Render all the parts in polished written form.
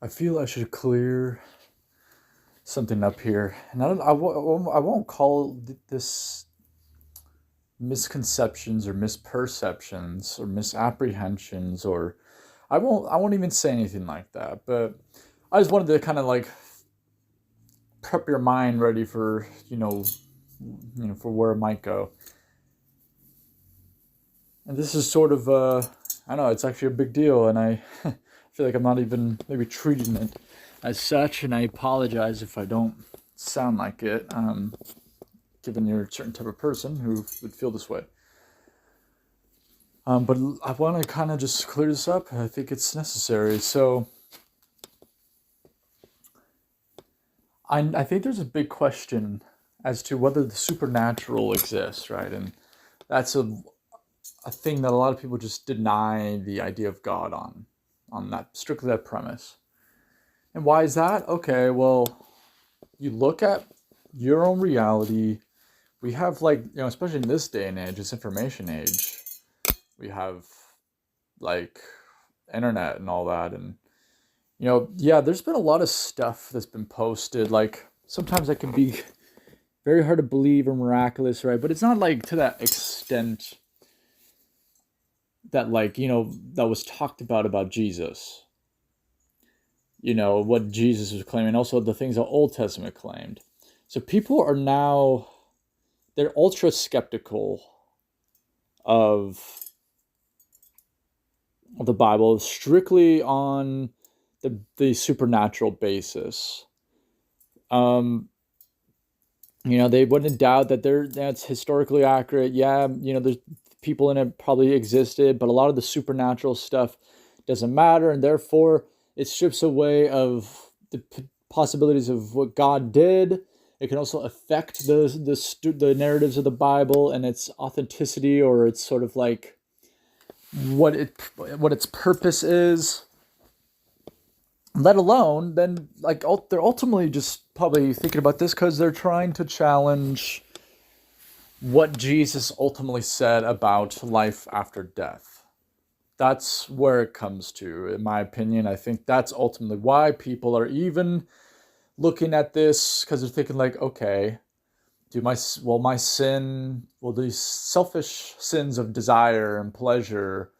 I feel I should clear something up here, and I won't call this misconceptions or misperceptions or misapprehensions, or I won't even say anything like that. But I just wanted to kind of like prep your mind ready for for where it might go. And this is sort of I know it's actually a big deal, and I feel like I'm not even maybe treating it as such, and I apologize if I don't sound like it, given you're a certain type of person who would feel this way. But I want to kind of just clear this up. I think it's necessary. So I think there's a big question as to whether the supernatural exists, right? And that's a thing that a lot of people just deny the idea of God on that strictly that premise. And why is that? Okay, well, you look at your own reality. We have especially in this day and age, this information age, we have like internet and all that. And, yeah, there's been a lot of stuff that's been posted. Like sometimes that can be very hard to believe or miraculous, right? But it's not like to that extent that that was talked about Jesus. What Jesus was claiming, also the things the Old Testament claimed. So people are now, they're ultra skeptical of the Bible strictly on the supernatural basis. They wouldn't doubt that that's historically accurate. Yeah, there's people in it probably existed, but a lot of the supernatural stuff doesn't matter, and therefore it strips away of the possibilities of what God did. It can also affect the narratives of the Bible and its authenticity, or its sort of like what its purpose is. Let alone then, like, they're ultimately just probably thinking about this because they're trying to challenge what Jesus ultimately said about life after death. That's where it comes to, in my opinion. I think that's ultimately why people are even looking at this, because they're thinking like, okay, my sin, will these selfish sins of desire and pleasure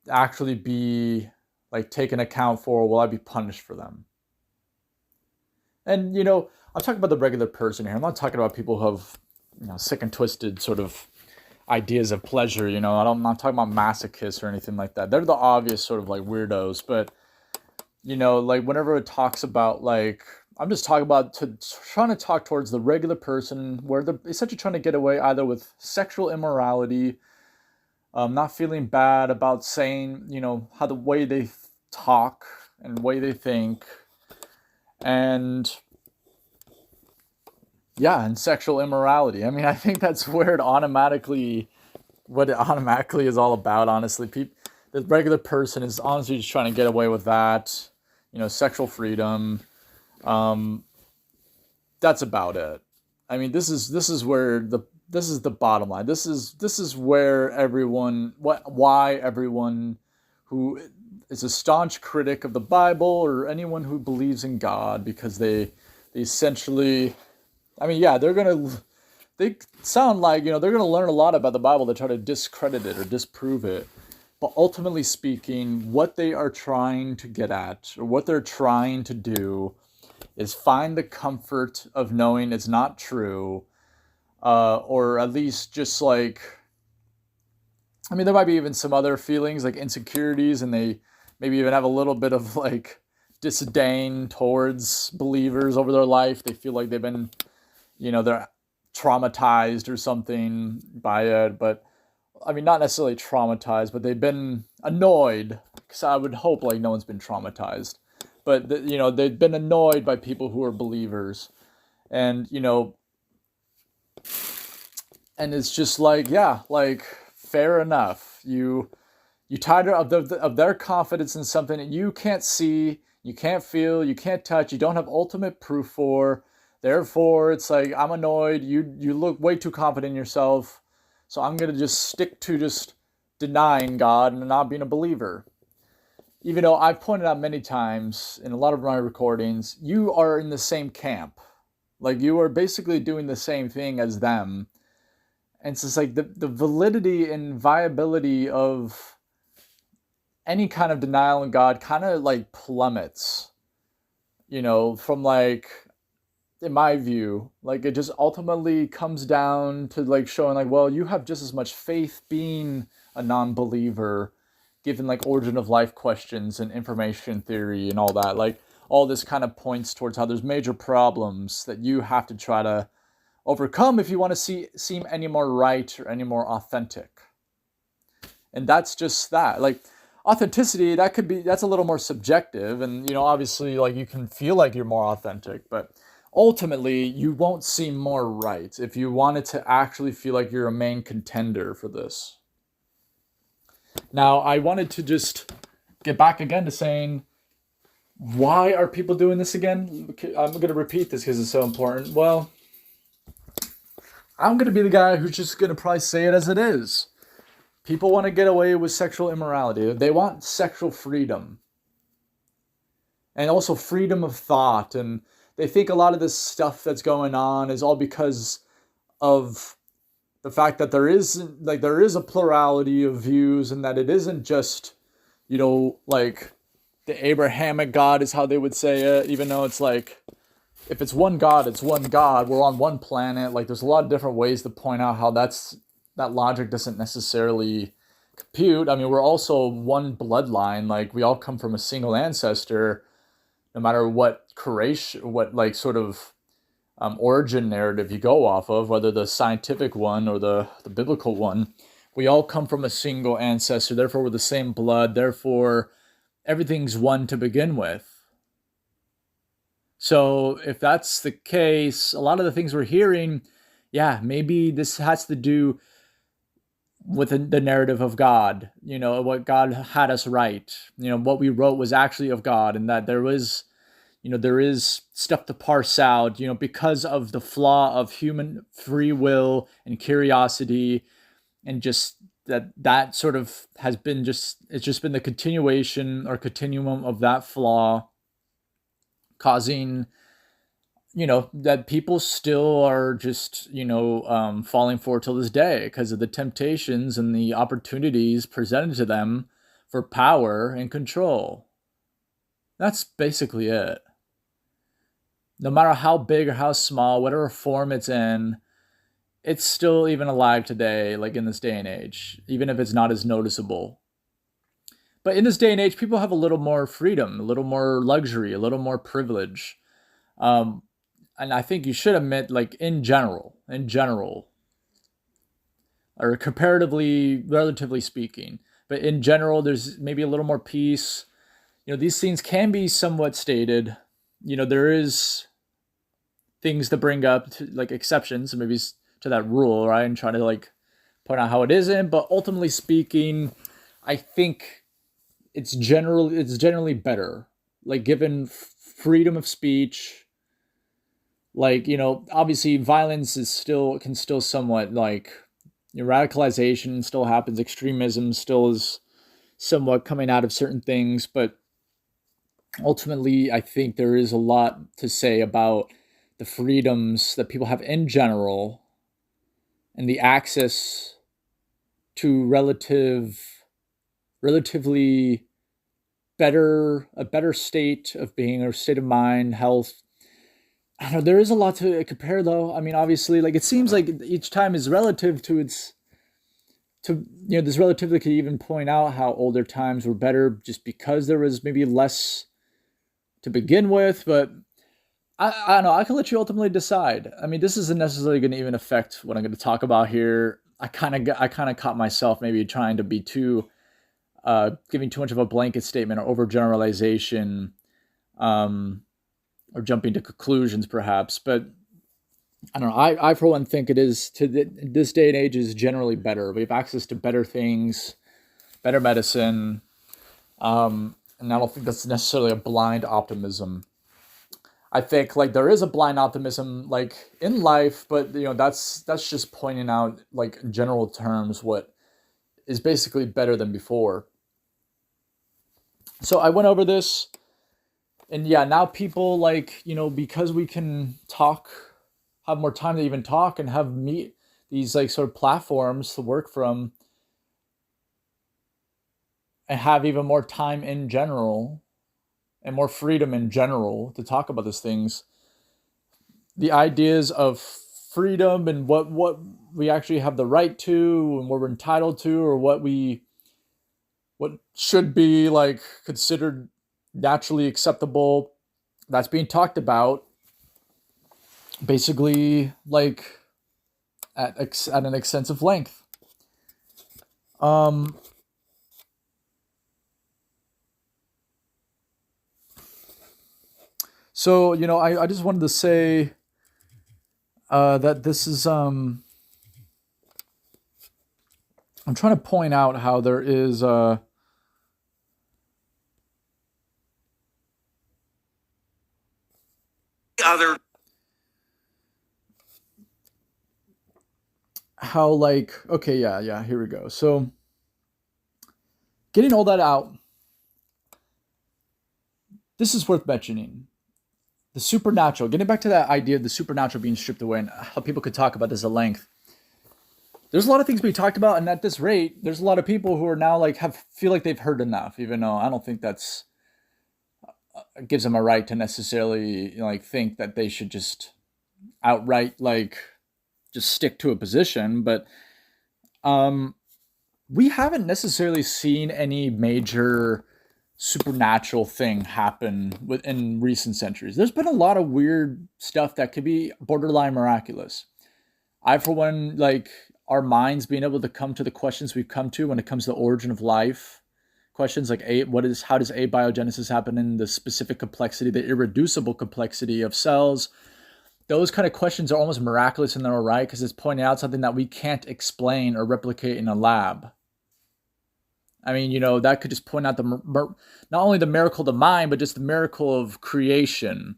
actually be like taken account for? Will I be punished for them? And I'm talking about the regular person here. I'm not talking about people who have sick and twisted sort of ideas of pleasure. I'm not talking about masochists or anything like that. They're the obvious sort of like weirdos. But like whenever it talks about like, I'm just talking about trying to talk towards the regular person, where they're essentially trying to get away either with sexual immorality, not feeling bad about saying how the way they talk and way they think, and yeah, and sexual immorality. I mean, I think that's where what it automatically is all about, honestly. The regular person is honestly just trying to get away with that, sexual freedom. That's about it. I mean, this is where this is the bottom line. This is where why everyone who is a staunch critic of the Bible, or anyone who believes in God, because they essentially, I mean, yeah, they sound like, they're going to learn a lot about the Bible to try to discredit it or disprove it. But ultimately speaking, what they are trying to get at, or what they're trying to do, is find the comfort of knowing it's not true, or at least just like, I mean, there might be even some other feelings like insecurities, and they maybe even have a little bit of like disdain towards believers over their life. They feel like they've been, they're traumatized or something by it. But I mean, not necessarily traumatized, but they've been annoyed, because I would hope like no one's been traumatized. But they've been annoyed by people who are believers, and and it's just like, yeah, like, fair enough. You tired of their confidence in something that you can't see, you can't feel, you can't touch, you don't have ultimate proof for. Therefore, it's like, I'm annoyed. You look way too confident in yourself, so I'm gonna just stick to just denying God and not being a believer. even though I've pointed out many times in a lot of my recordings, you are in the same camp. Like, you are basically doing the same thing as them. And it's just like the validity and viability of any kind of denial in God kind of like plummets, from like, in my view, like, it just ultimately comes down to like showing like, well, you have just as much faith being a non-believer, given like origin of life questions and information theory and all that. Like, all this kind of points towards how there's major problems that you have to try to overcome if you want to seem any more right or any more authentic. And that's just that. Like, authenticity, that's a little more subjective, and obviously, like, you can feel like you're more authentic, but ultimately you won't seem more right if you wanted to actually feel like you're a main contender for this. Now, I wanted to just get back again to saying, why are people doing this again? I'm going to repeat this because it's so important. Well, I'm going to be the guy who's just going to probably say it as it is. People want to get away with sexual immorality. They want sexual freedom. And also freedom of thought. And they think a lot of this stuff that's going on is all because of the fact that there is a plurality of views, and that it isn't just, like, the Abrahamic God is how they would say it, even though it's like, if it's one God, it's one God. We're on one planet. Like, there's a lot of different ways to point out how that logic doesn't necessarily compute. I mean, we're also one bloodline. Like, we all come from a single ancestor, no matter what sort of origin narrative you go off of, whether the scientific one or the biblical one. We all come from a single ancestor. Therefore, we're the same blood. Therefore, everything's one to begin with. So if that's the case, a lot of the things we're hearing, yeah, maybe this has to do with the narrative of God, what God had us write, what we wrote was actually of God, and that there is stuff to parse out, because of the flaw of human free will and curiosity, and just that sort of has been it's just been the continuation or continuum of that flaw, causing, that people still are just, falling for till this day because of the temptations and the opportunities presented to them for power and control. That's basically it. No matter how big or how small, whatever form it's in, it's still even alive today, like in this day and age, even if it's not as noticeable. But in this day and age, people have a little more freedom, a little more luxury, a little more privilege. And I think you should admit, like, in general, or comparatively, relatively speaking, but in general, there's maybe a little more peace. These things can be somewhat stated. There is things to bring up, to, like, exceptions, maybe to that rule, right? And try to, like, point out how it isn't. But ultimately speaking, I think it's generally better, like, given freedom of speech. Like, obviously violence can still somewhat, like, radicalization still happens, extremism still is somewhat coming out of certain things, but ultimately I think there is a lot to say about the freedoms that people have in general, and the access to relatively a better state of being, or state of mind, health. I don't know, there is a lot to compare, though. I mean, obviously, like, it seems like each time is relative to this relatively could even point out how older times were better just because there was maybe less to begin with. But I don't know, I can let you ultimately decide. I mean, this isn't necessarily going to even affect what I'm going to talk about here. I kind of caught myself maybe trying to be too, giving too much of a blanket statement or overgeneralization, or jumping to conclusions perhaps. But I don't know, I for one think it is, this day and age, is generally better. We have access to better things, better medicine, and I don't think that's necessarily a blind optimism. I think, like, there is a blind optimism, like, in life, but that's just pointing out, like, in general terms, what is basically better than before. So I went over this, and yeah, now people like, because we can talk, have more time to even talk and have meet these like sort of platforms to work from and have even more time in general and more freedom in general to talk about these things. The ideas of freedom and what we actually have the right to and what we're entitled to, or what should be like considered naturally acceptable, that's being talked about basically like at an extensive length. So I just wanted to say that this is I'm trying to point out how there is other how like okay, yeah, here we go. So getting all that out, this is worth mentioning. The supernatural, getting back to that idea of the supernatural being stripped away and how people could talk about this at length. There's a lot of things we talked about, and at this rate, there's a lot of people who are now like feel like they've heard enough, even though I don't think that's gives them a right to necessarily like think that they should just outright like just stick to a position. But we haven't necessarily seen any major supernatural thing happen within recent centuries. There's been a lot of weird stuff that could be borderline miraculous. I, for one, like our minds being able to come to the questions we've come to when it comes to the origin of life. Questions like how does abiogenesis happen in the specific complexity, the irreducible complexity of cells? Those kind of questions are almost miraculous in their own right, because it's pointing out something that we can't explain or replicate in a lab. I mean, that could just point out not only the miracle of the mind, but just the miracle of creation,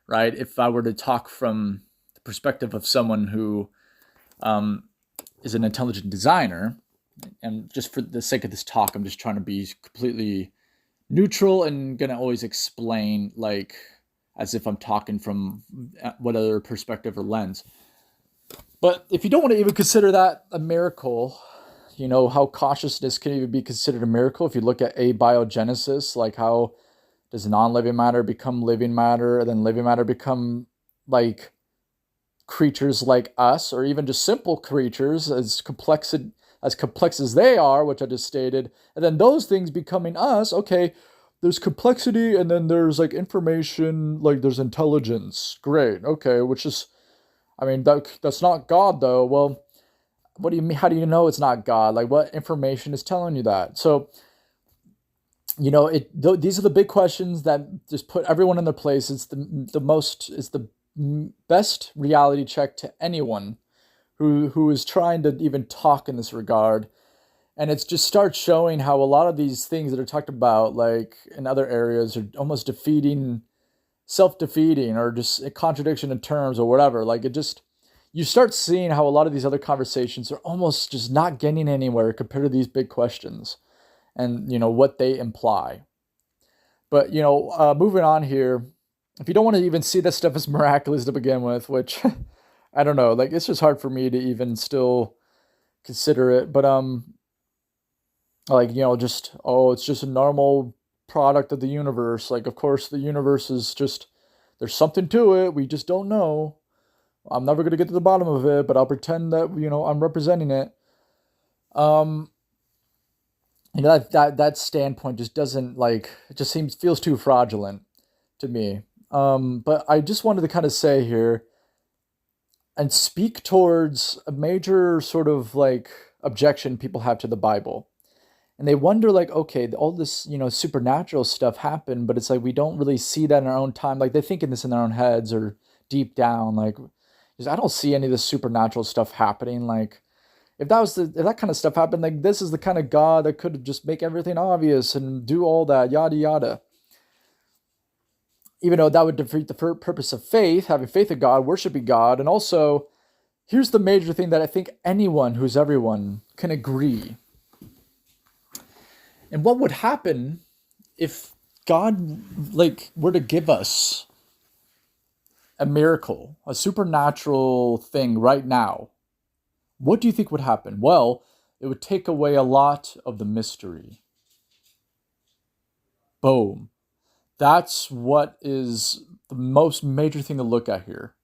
right? If I were to talk from the perspective of someone who is an intelligent designer, and just for the sake of this talk, I'm just trying to be completely neutral and going to always explain like as if I'm talking from whatever perspective or lens. But if you don't want to even consider that a miracle, how consciousness can even be considered a miracle. If you look at abiogenesis, like how does non-living matter become living matter, and then living matter become like creatures like us, or even just simple creatures as complex as they are, which I just stated, and then those things becoming us. Okay, there's complexity, and then there's like information, like there's intelligence. Great, okay, which is, I mean, that's not God though. Well, what do you mean? How do you know it's not God? Like, what information is telling you that? So, these are the big questions that just put everyone in their place. It's the best reality check to anyone who is trying to even talk in this regard. And it just starts showing how a lot of these things that are talked about, like in other areas, are almost self-defeating, or just a contradiction in terms or whatever. Like you start seeing how a lot of these other conversations are almost just not getting anywhere compared to these big questions and, what they imply. But, moving on here, if you don't want to even see that stuff as miraculous to begin with, which I don't know, like it's just hard for me to even still consider it. But, like, it's just a normal product of the universe. Like, of course, the universe is just, there's something to it. We just don't know. I'm never going to get to the bottom of it, but I'll pretend that, I'm representing it. That standpoint just doesn't it just feels too fraudulent to me. But I just wanted to kind of say here and speak towards a major sort of like objection people have to the Bible. And they wonder like, okay, all this, supernatural stuff happened, but it's like, we don't really see that in our own time. Like they're thinking this in their own heads or deep down, like, I don't see any of this supernatural stuff happening. Like, if that kind of stuff happened, like this is the kind of God that could just make everything obvious and do all that, yada yada. Even though that would defeat the purpose of faith, having faith in God, worshiping God, and also, here's the major thing that I think anyone who's everyone can agree. And what would happen if God like were to give us a miracle, a supernatural thing right now, what do you think would happen? Well, it would take away a lot of the mystery. Boom. That's what is the most major thing to look at here.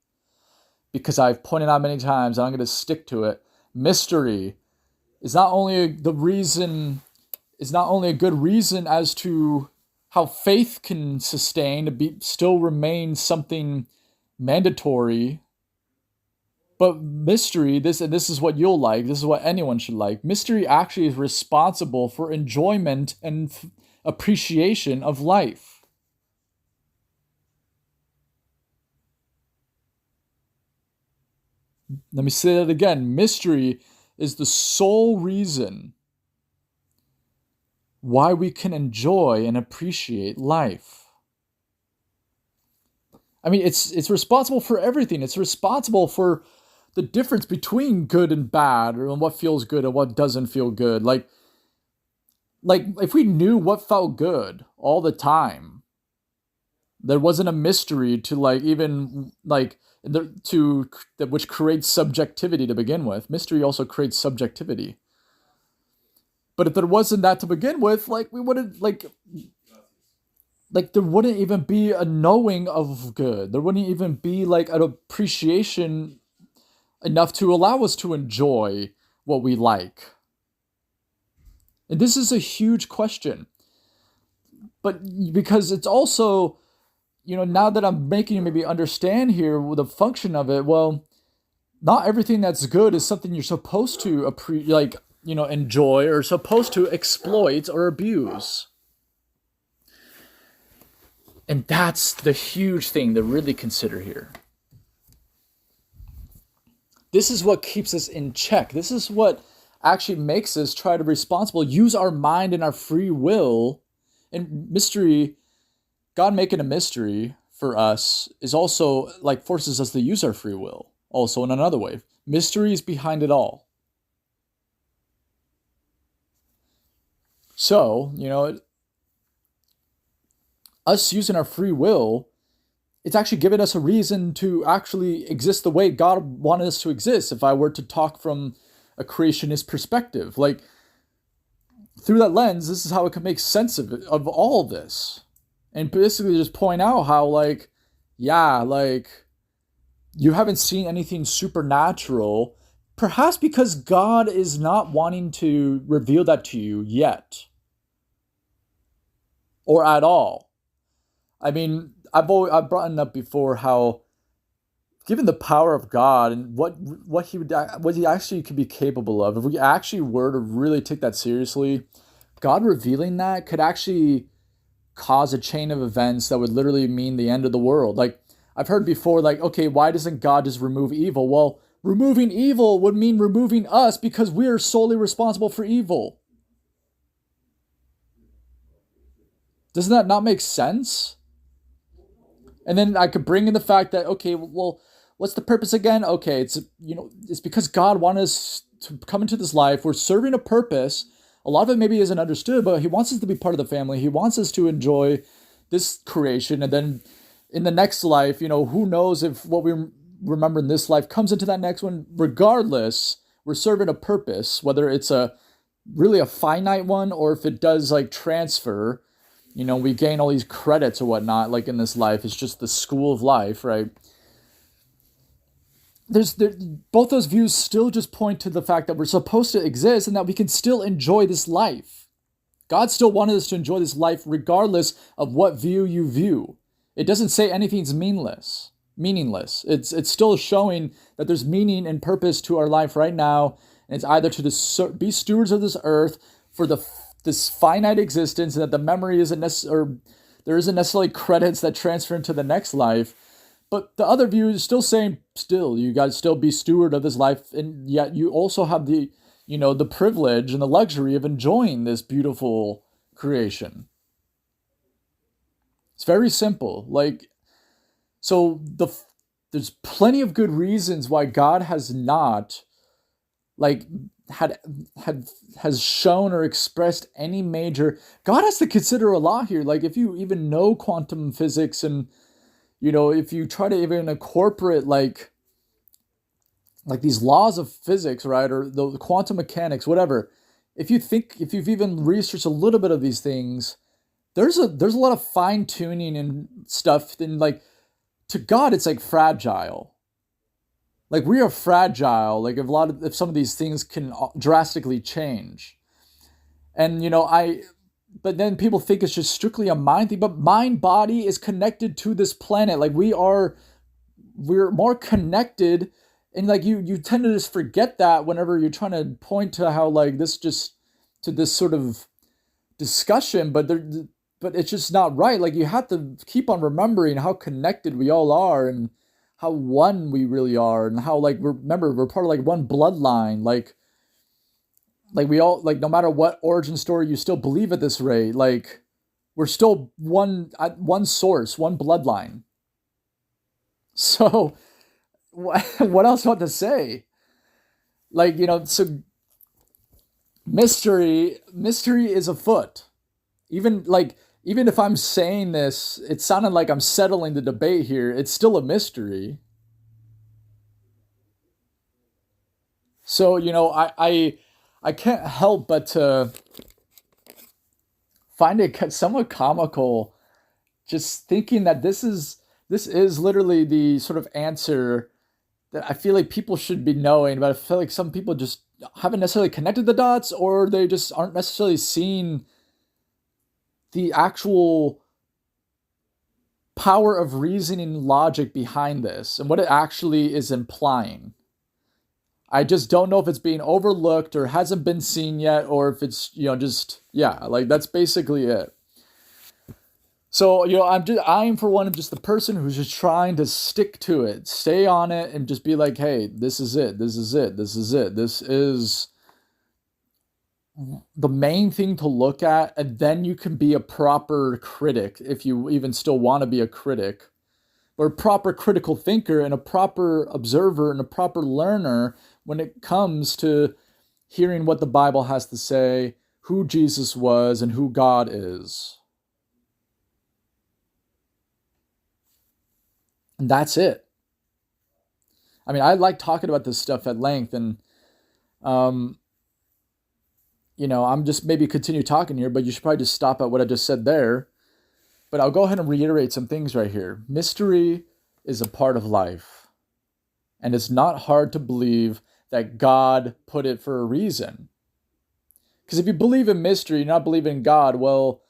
Because I've pointed out many times, and I'm going to stick to it, mystery is not only a good reason as to how faith can sustain to still remain something mandatory, but mystery, this is what you'll like, this is what anyone should like. Mystery actually is responsible for enjoyment and appreciation of life. Let me say that again. Mystery is the sole reason why we can enjoy and appreciate life. I mean, it's responsible for everything. It's responsible for the difference between good and bad, and what feels good and what doesn't feel good. Like if we knew what felt good all the time, there wasn't a mystery to which creates subjectivity to begin with. Mystery also creates subjectivity. But if there wasn't that to begin with, we wouldn't there wouldn't even be a knowing of good. There wouldn't even be an appreciation enough to allow us to enjoy what we like. And this is a huge question. But because it's also, now that I'm making you maybe understand here the function of it, well, not everything that's good is something you're supposed to enjoy or supposed to exploit or abuse. And that's the huge thing to really consider here. This is what keeps us in check. This is what actually makes us try to use our mind and our free will. And mystery, God making a mystery for us is also forces us to use our free will. Also in another way, mystery is behind it all. So, us using our free will, it's actually given us a reason to actually exist the way God wanted us to exist. If I were to talk from a creationist perspective, through that lens, this is how it can make sense of all of this. And basically just point out how you haven't seen anything supernatural, perhaps because God is not wanting to reveal that to you yet. Or at all. I mean, I've brought it up before how, given the power of God and what he actually could be capable of, if we actually were to really take that seriously, God revealing that could actually cause a chain of events that would literally mean the end of the world. I've heard before, okay, why doesn't God just remove evil? Well, removing evil would mean removing us because we are solely responsible for evil. Doesn't that not make sense? And then I could bring in the fact that, okay, well, what's the purpose again? Okay, it's because God wanted us to come into this life. We're serving a purpose. A lot of it maybe isn't understood, but he wants us to be part of the family. He wants us to enjoy this creation. And then in the next life, who knows if what we remember in this life comes into that next one. Regardless, we're serving a purpose, whether it's really a finite one or if it does transfer. We gain all these credits or whatnot, in this life. It's just the school of life, right? Both those views still just point to the fact that we're supposed to exist and that we can still enjoy this life. God still wanted us to enjoy this life regardless of what view you view. It doesn't say anything's meaningless. It's still showing that there's meaning and purpose to our life right now. And it's either to be stewards of this earth for this finite existence, and that the memory isn't necessarily, there isn't necessarily credits that transfer into the next life. But the other view is still saying, you got to still be steward of this life, and yet you also have the privilege and the luxury of enjoying this beautiful creation. It's very simple. There's plenty of good reasons why God has not had had has shown or expressed any major. God has to consider a lot here. Like if you even know quantum physics, and if you try to even incorporate like these laws of physics, right, or the quantum mechanics, whatever. If you've even researched a little bit of these things, there's a lot of fine tuning and stuff. And like to God, it's like fragile. Like we are fragile. Like if some of these things can drastically change, and but then people think it's just strictly a mind thing. But mind body is connected to this planet. Like we're more connected. And like you tend to just forget that whenever you're trying to point to how like this just to this sort of discussion, but it's just not right. Like you have to keep on remembering how connected we all are, and how one we really are, and how like remember we're part of like one bloodline. Like we all, like no matter what origin story you still believe at this rate, like we're still one source, one bloodline. So what else do I want to say? Like, so mystery is afoot. Even if I'm saying this, it sounded like I'm settling the debate here. It's still a mystery. So, I can't help but to find it somewhat comical, just thinking that this is literally the sort of answer that I feel like people should be knowing, but I feel like some people just haven't necessarily connected the dots, or they just aren't necessarily seeing the actual power of reasoning logic behind this and what it actually is implying. I just don't know if it's being overlooked or hasn't been seen yet, or if it's, just, yeah, like that's basically it. So, I'm for one just the person who's just trying to stick to it, stay on it, and just be like, hey, this is it, this is it, this is it, this is the main thing to look at, and then you can be a proper critic if you even still want to be a critic, or a proper critical thinker and a proper observer and a proper learner when it comes to hearing what the Bible has to say, who Jesus was, and who God is. And that's it. I mean, I like talking about this stuff at length, and I'm just maybe continue talking here, but you should probably just stop at what I just said there. But I'll go ahead and reiterate some things right here. Mystery is a part of life, and it's not hard to believe that God put it for a reason. Because if you believe in mystery, you're not believing in God, well,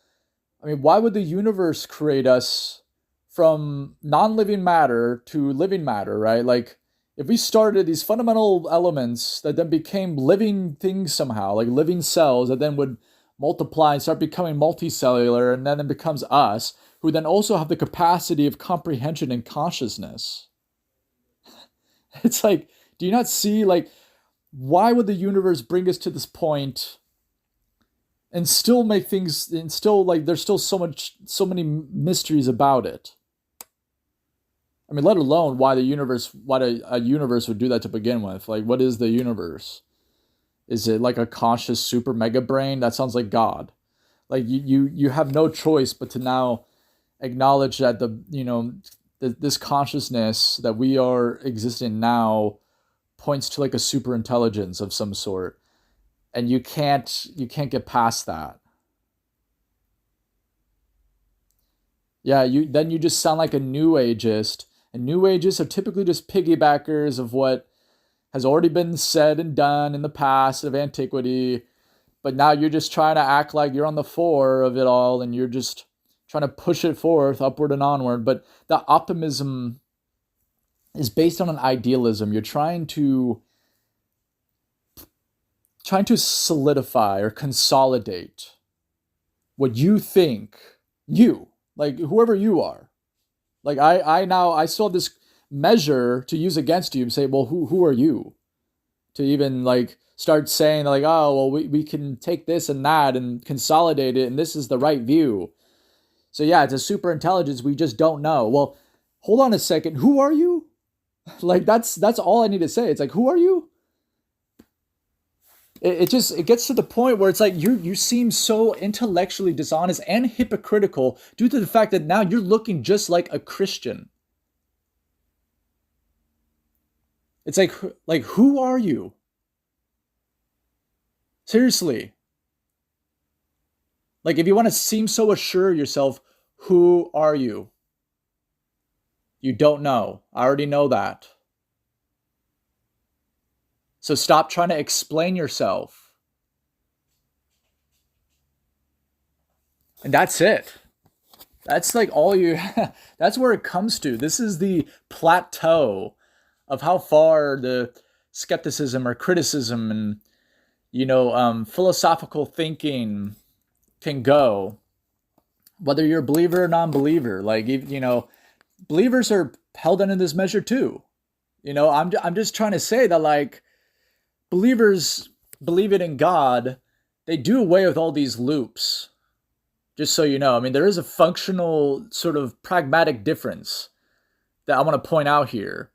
I mean, why would the universe create us from non-living matter to living matter, right? Like, if we started these fundamental elements that then became living things somehow, like living cells that then would multiply and start becoming multicellular, and then it becomes us, who then also have the capacity of comprehension and consciousness. It's like, do you not see, like, why would the universe bring us to this point and still make things, and still, like, there's still so many mysteries about it? I mean, let alone why a universe would do that to begin with. Like, what is the universe? Is it like a conscious super mega brain? That sounds like God. Like you have no choice but to now acknowledge that this consciousness that we are existing now points to like a super intelligence of some sort, and you can't get past that. Yeah, you just sound like a new ageist. And new ages are typically just piggybackers of what has already been said and done in the past of antiquity, but now you're just trying to act like you're on the fore of it all, and you're just trying to push it forth, upward and onward. But the optimism is based on an idealism. You're trying to solidify or consolidate what you think, like whoever you are. Like I still have this measure to use against you and say, well, who are you? To even like start saying like, oh, well, we can take this and that and consolidate it, and this is the right view. So yeah, it's a super intelligence. We just don't know. Well, hold on a second. Who are you? Like that's all I need to say. It's like, who are you? It gets to the point where it's like you seem so intellectually dishonest and hypocritical due to the fact that now you're looking just like a Christian. It's like who are you? Seriously. Like if you want to seem so assured of yourself, who are you? You don't know. I already know that. So stop trying to explain yourself. And that's it. That's like all you, that's where it comes to. This is the plateau of how far the skepticism or criticism and, philosophical thinking can go. Whether you're a believer or non-believer, like, believers are held under this measure too. I'm just trying to say that, like, believers believe it in God, they do away with all these loops. Just so you know, I mean, there is a functional sort of pragmatic difference that I want to point out here.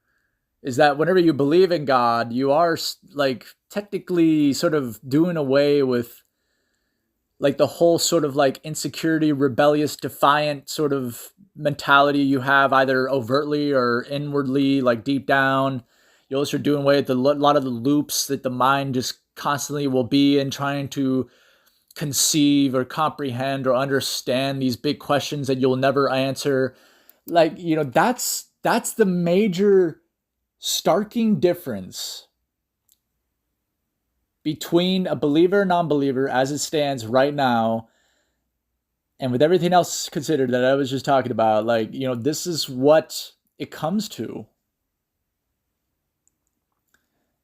Is that whenever you believe in God, you are like technically sort of doing away with like the whole sort of like insecurity, rebellious, defiant sort of mentality you have either overtly or inwardly, like deep down. You also are doing away with a lot of the loops that the mind just constantly will be in, trying to conceive or comprehend or understand these big questions that you'll never answer. Like, that's the major starking difference between a believer and non-believer as it stands right now, and with everything else considered that I was just talking about. Like, this is what it comes to.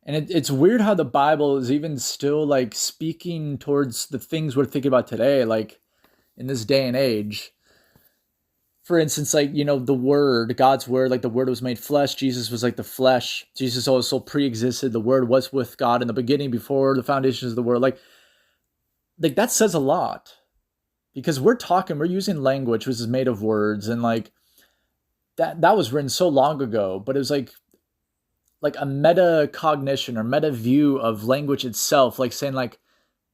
And it's weird how the Bible is even still like speaking towards the things we're thinking about today, like in this day and age. For instance, like, the Word, God's Word, like the Word was made flesh. Jesus was like the flesh. Jesus also pre-existed. The Word was with God in the beginning before the foundations of the world. Like that says a lot, because we're using language which is made of words, and like that was written so long ago, but it was like a meta cognition or meta view of language itself, like saying like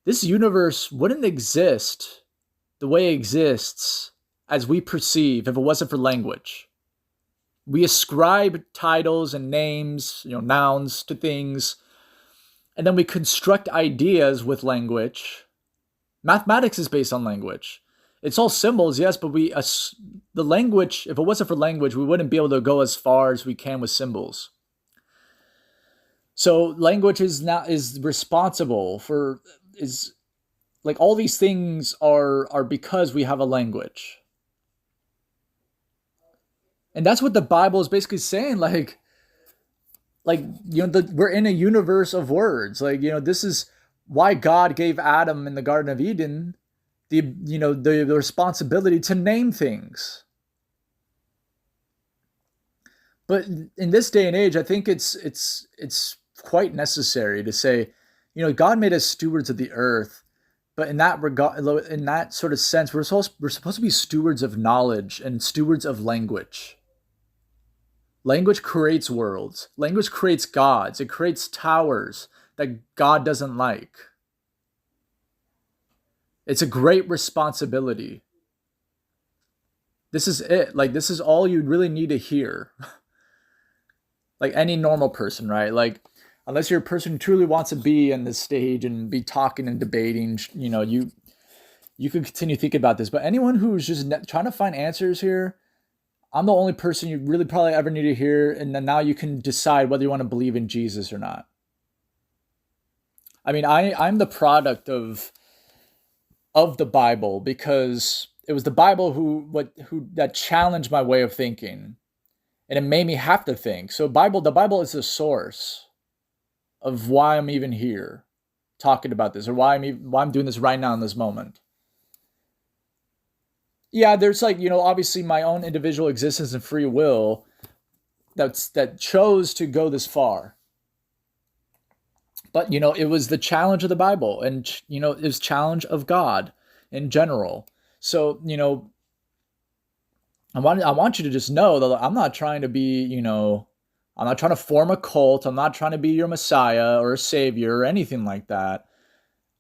this universe wouldn't exist the way it exists as we perceive if it wasn't for language. We ascribe titles and names, nouns to things, and then we construct ideas with language. Mathematics is based on language. It's all symbols, yes, but the language, if it wasn't for language, we wouldn't be able to go as far as we can with symbols. So language is responsible for, is like, all these things are because we have a language. And that's what the Bible is basically saying. Like we're in a universe of words. Like, this is why God gave Adam in the Garden of Eden the responsibility to name things. But in this day and age, I think it's quite necessary to say, God made us stewards of the earth, but in that regard, in that sort of sense, we're supposed to be stewards of knowledge and stewards of language. Language creates worlds. Language creates gods. It creates towers that God doesn't like. It's a great responsibility. This is it. Like, this is all you really need to hear. Like any normal person, right? Like, unless you're a person who truly wants to be on this stage and be talking and debating, you can continue thinking about this. But anyone who's just trying to find answers here, I'm the only person you really probably ever need to hear. And then now you can decide whether you want to believe in Jesus or not. I mean, I'm the product of the Bible, because it was the Bible that challenged my way of thinking, and it made me have to think. So the Bible is the source of why I'm even here talking about this, or why I'm doing this right now in this moment. Yeah, there's like, obviously my own individual existence and free will that chose to go this far. But, it was the challenge of the Bible, and, it was challenge of God in general. So, I want you to just know that I'm not trying to be, I'm not trying to form a cult. I'm not trying to be your Messiah or a savior or anything like that.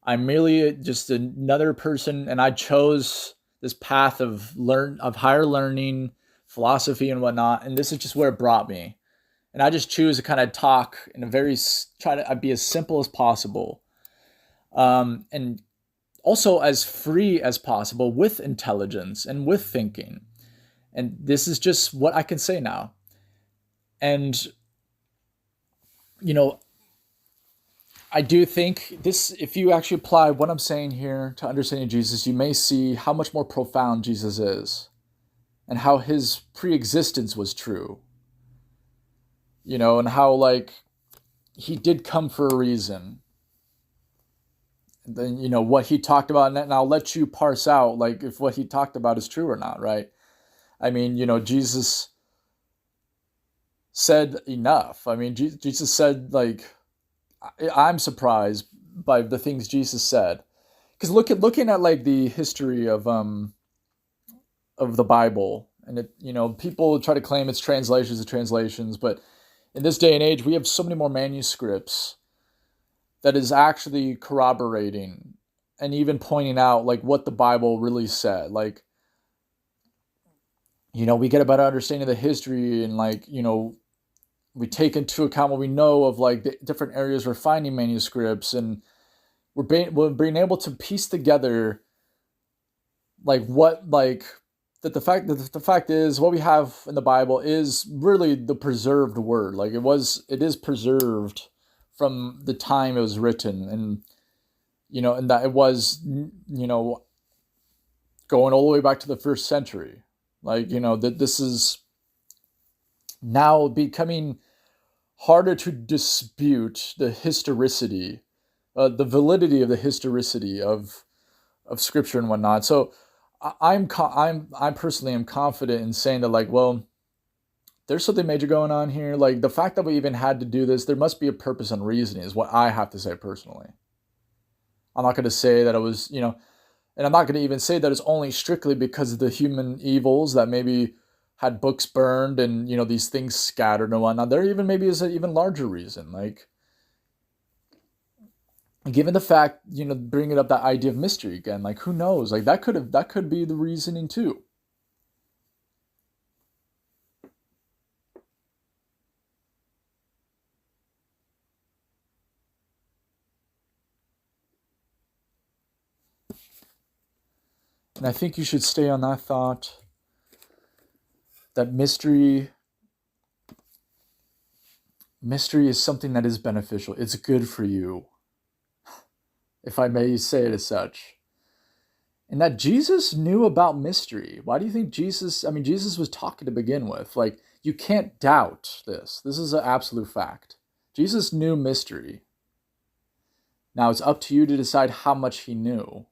I'm merely just another person, and I chose this path of higher learning, philosophy and whatnot, and this is just where it brought me. And I just choose to kind of talk in a very try to be as simple as possible, and also as free as possible with intelligence and with thinking. And this is just what I can say now. And you know, I do think this, if you actually apply what I'm saying here to understanding Jesus, you may see how much more profound Jesus is and how his pre-existence was true. And how, like, he did come for a reason. And then, what he talked about, and I'll let you parse out, like, if what he talked about is true or not, right? I mean, Jesus said enough. I mean, Jesus said, like, I'm surprised by the things Jesus said, because looking at like the history of the Bible, and people try to claim it's translations of translations, but in this day and age, we have so many more manuscripts that is actually corroborating and even pointing out like what the Bible really said. Like, we get a better understanding of the history, and like, we take into account what we know of like the different areas we're finding manuscripts, and we're being able to piece together like what, like, that the fact is what we have in the Bible is really the preserved word. Like, it is preserved from the time it was written, and and that it was going all the way back to the first century. Like, that this is now becoming harder to dispute the historicity, the validity of the historicity of Scripture and whatnot. So I personally am confident in saying that, like, well, there's something major going on here. Like, the fact that we even had to do this, there must be a purpose and reasoning, is what I have to say personally. I'm not going to say that it was, and I'm not going to even say that it's only strictly because of the human evils that maybe had books burned and these things scattered and whatnot. There even maybe is an even larger reason, like, given the fact, bringing up that idea of mystery again, like, who knows, like, that could be the reasoning too. And I think you should stay on that thought, that mystery is something that is beneficial. It's good for you, if I may say it as such. And that Jesus knew about mystery. Why do you think Jesus was talking to begin with? Like, you can't doubt this. This is an absolute fact. Jesus knew mystery. Now it's up to you to decide how much he knew.